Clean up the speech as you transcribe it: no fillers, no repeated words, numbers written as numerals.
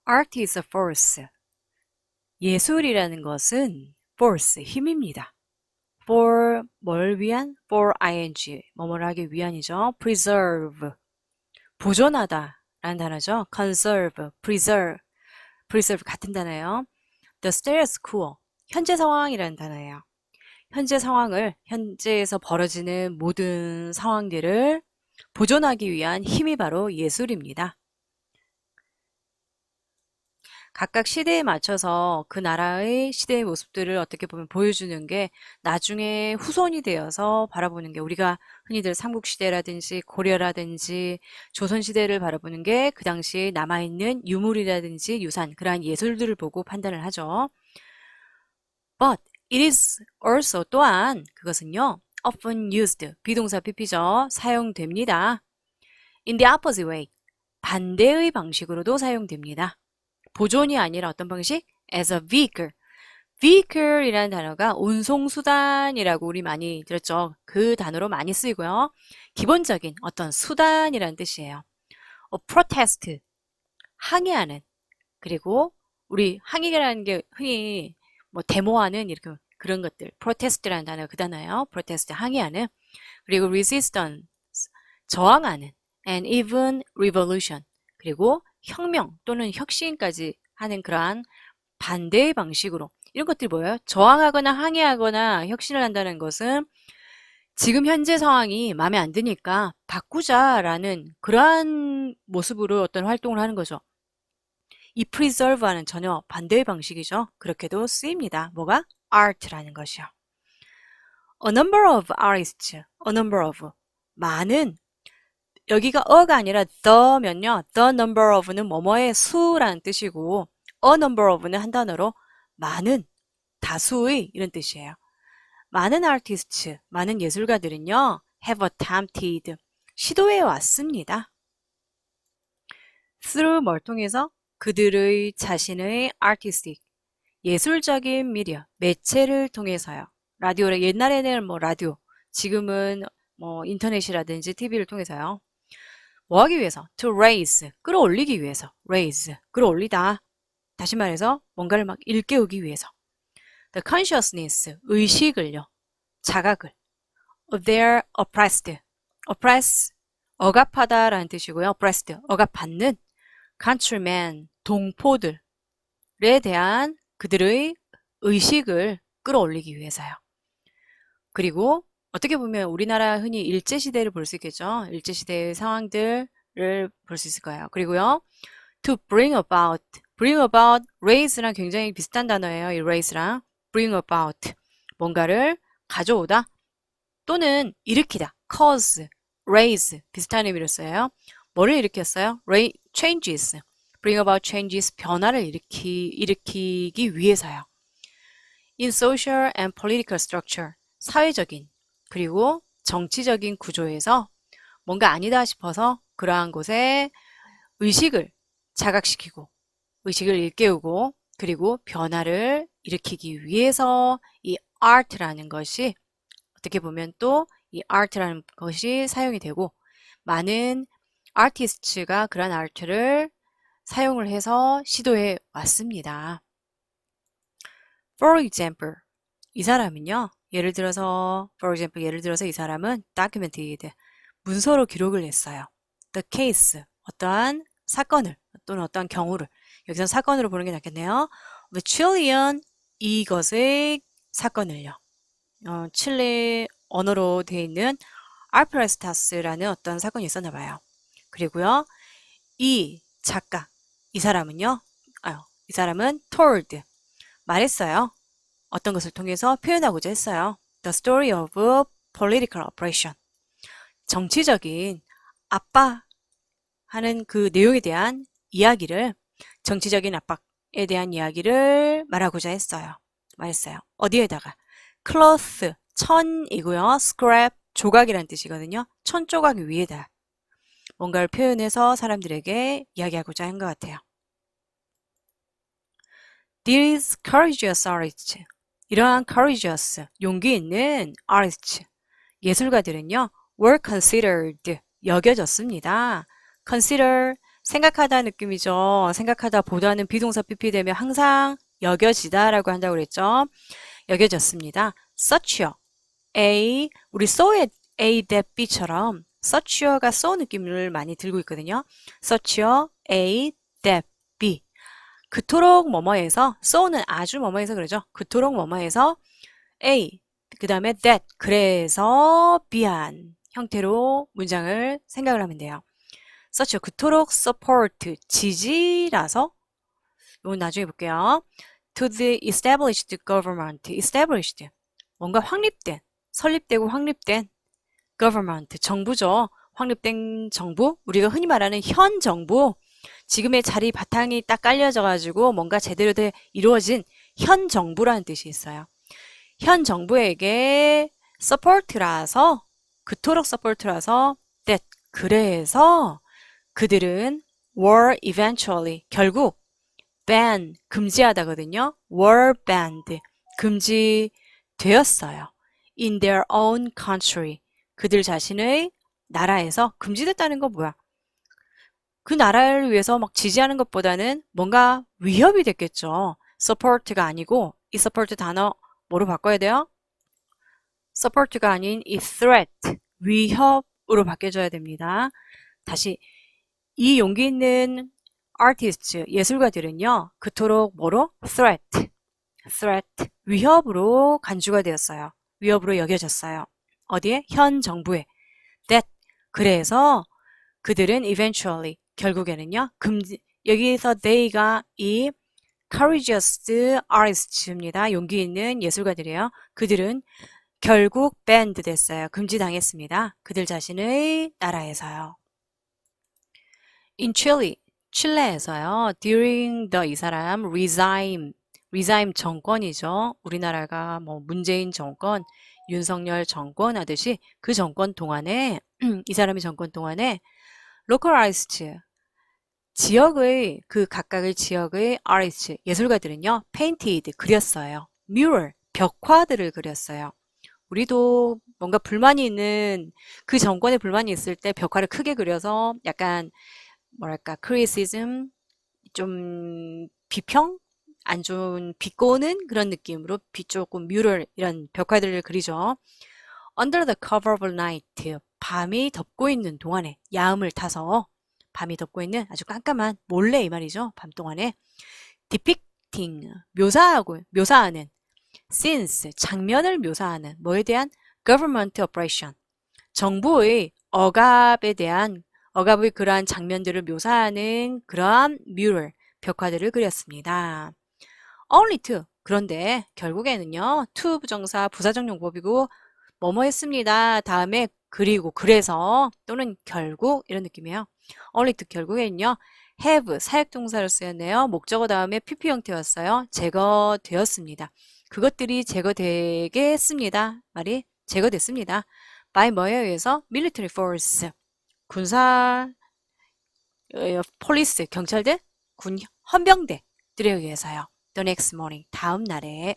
Art is a force. 예술이라는 것은 force, 힘입니다. For 뭘 위한? For ing, 뭐뭐를 하기 위한이죠. preserve, 보존하다 라는 단어죠. conserve, preserve 같은 단어예요. The status quo, 현재 상황이라는 단어예요. 현재 상황을, 현재에서 벌어지는 모든 상황들을 보존하기 위한 힘이 바로 예술입니다. 각각 시대에 맞춰서 그 나라의 시대의 모습들을 어떻게 보면 보여주는 게 나중에 후손이 되어서 바라보는 게 우리가 흔히들 삼국시대라든지 고려라든지 조선시대를 바라보는 게 그 당시에 남아있는 유물이라든지 유산, 그러한 예술들을 보고 판단을 하죠. But it is also 또한 그것은요. often used, 비동사 PP죠. 사용됩니다. In the opposite way, 반대의 방식으로도 사용됩니다. 보존이 아니라 어떤 방식? As a vehicle. vehicle이라는 단어가 운송수단이라고 우리 많이 들었죠. 그 단어로 많이 쓰이고요. 기본적인 어떤 수단이라는 뜻이에요. protest, 항의하는. 그리고 우리 항의라는 게 흔히 뭐 데모하는 이렇게 그런 것들. protest라는 단어 그 단어예요. protest, 항의하는. 그리고 resistance, 저항하는. and even revolution. 그리고 혁명 또는 혁신까지 하는 그러한 반대의 방식으로 이런 것들이 뭐예요? 저항하거나 항의하거나 혁신을 한다는 것은 지금 현재 상황이 마음에 안 드니까 바꾸자라는 그러한 모습으로 어떤 활동을 하는 거죠. 이 preserve와는 전혀 반대의 방식이죠. 그렇게도 쓰입니다. 뭐가? art라는 것이요. A number of artists, a number of, 많은, 여기가 a가 아니라 the면요. the number of는 뭐뭐의 수라는 뜻이고 a number of는 한 단어로 많은, 다수의 이런 뜻이에요. 많은 artists, 많은 예술가들은요. have attempted, 시도해 왔습니다. through 뭘 통해서? 그들의 자신의 artistic, 예술적인 미디어, 매체를 통해서요. 라디오를 옛날에는 뭐 라디오, 지금은 뭐 인터넷이라든지 TV를 통해서요. 뭐 하기 위해서? to raise, 끌어올리기 위해서. raise, 끌어올리다. 다시 말해서 뭔가를 막 일깨우기 위해서. the consciousness, 의식을요. 자각을. of their oppressed, oppress, 억압하다라는 뜻이고요. oppressed, 억압받는 countrymen, 동포들에 대한 그들의 의식을 끌어올리기 위해서요. 그리고 어떻게 보면 우리나라 흔히 일제시대를 볼 수 있겠죠. 일제시대의 상황들을 볼 수 있을 거예요. 그리고요. to bring about, raise랑 굉장히 비슷한 단어예요. 이 raise랑 bring about, 뭔가를 가져오다 또는 일으키다. cause, raise, 비슷한 의미로 써요. 뭐를 일으켰어요? changes, bring about changes, 변화를 일으키기 위해서요. in social and political structure, 사회적인 그리고 정치적인 구조에서 뭔가 아니다 싶어서 그러한 곳에 의식을 자각시키고 의식을 일깨우고 그리고 변화를 일으키기 위해서 이 art라는 것이 어떻게 보면 또 이 art라는 것이 사용이 되고 많은 artists가 그런 art를 사용을 해서 시도해 왔습니다. For example, 이 사람은요. 예를 들어서 이 사람은 documented, 문서로 기록을 했어요. The case, 어떠한 사건을 또는 어떠한 경우를 여기서 사건으로 보는 게 낫겠네요. The Chilean, 이것의 사건을요. 칠레 언어로 되어 있는 알프레스타스라는 어떤 사건이 있었나 봐요. 그리고요. 이 작가, 이 사람은 told, 말했어요. 어떤 것을 통해서 표현하고자 했어요. The story of political oppression. 정치적인 압박하는 그 내용에 대한 이야기를, 정치적인 압박에 대한 이야기를 말하고자 말했어요. 어디에다가? cloth, 천이고요. scrap, 조각이라는 뜻이거든요. 천 조각 위에다 뭔가를 표현해서 사람들에게 이야기하고자 한 것 같아요. These courageous artists, 이러한 courageous, 용기 있는 artists, 예술가들은요, were considered, 여겨졌습니다. consider, 생각하다 느낌이죠. 생각하다 보다는 비동사 PP 되면 항상 여겨지다라고 한다고 그랬죠. 여겨졌습니다. such요. A, 우리 so의 A, that, B처럼 such요가 so 느낌을 많이 들고 있거든요. such요, A, that, B. 그토록 뭐뭐해서, so는 아주 뭐뭐해서 그러죠. 그토록 뭐뭐해서 A, 그 다음에 that, 그래서 비한 형태로 문장을 생각을 하면 돼요. such요, 그토록 support, 지지라서, 이건 나중에 볼게요. to the established government, established, 뭔가 확립된, 설립되고 확립된 government, 정부죠. 확립된 정부, 우리가 흔히 말하는 현 정부, 지금의 자리 바탕이 딱 깔려져 가지고 뭔가 제대로 이루어진 현 정부라는 뜻이 있어요. 현 정부에게 support라서, 그토록 support라서 that, 그래서 그들은 were eventually, 결국 ban, 금지하다거든요. were banned, 금지되었어요. in their own country, 그들 자신의 나라에서. 금지됐다는 건 뭐야? 그 나라를 위해서 막 지지하는 것보다는 뭔가 위협이 됐겠죠. support가 아니고 이 support 단어 뭐로 바꿔야 돼요? support가 아닌 이 threat, 위협으로 바뀌어줘야 됩니다. 다시, 이 용기 있는 artist, 예술가들은요, 그토록 뭐로? threat, 위협으로 간주가 되었어요. 위협으로 여겨졌어요. 어디에? 현 정부에. that, 그래서 그들은 eventually, 결국에는요, 여기서 they가 이 courageous artists입니다. 용기 있는 예술가들이에요. 그들은 결국 banned 됐어요. 금지당했습니다. 그들 자신의 나라에서요. in Chile, 칠레에서요. during the, 이 사람 regime 정권이죠. 우리나라가 뭐 문재인 정권, 윤석열 정권 하듯이 그 정권 동안에 이 사람의 정권 동안에 localized, 지역의, 그 각각의 지역의 artists, 예술가들은요, painted, 그렸어요. mural, 벽화들을 그렸어요. 우리도 뭔가 불만이 있는, 그 정권에 불만이 있을 때 벽화를 크게 그려서 약간 뭐랄까 criticism, 좀 비평, 안 좋은 비꼬는 그런 느낌으로 조금 mural, 이런 벽화들을 그리죠. under the cover of night, 밤이 덮고 있는 동안에, 야음을 타서 밤이 덮고 있는 아주 깜깜한 몰래, 이 말이죠. 밤 동안에 depicting, 묘사하는 scenes, 장면을 묘사하는 뭐에 대한 government operation, 정부의 억압에 대한, 억압의 그러한 장면들을 묘사하는 그러한 mural, 벽화들을 그렸습니다. only to, 그런데 결국에는요, to 부정사 부사적 용법이고 뭐뭐 했습니다. 다음에 그리고, 그래서, 또는 결국, 이런 느낌이에요. only to, 결국에는요, have, 사역동사로 쓰였네요. 목적어 다음에 pp 형태였어요. 제거되었습니다. 그것들이 제거되겠습니다. 말이 제거됐습니다. by 뭐에 의해서? military force, 군사, 폴리스, 경찰들, 헌병대들에 의해서요. the next morning, 다음 날에.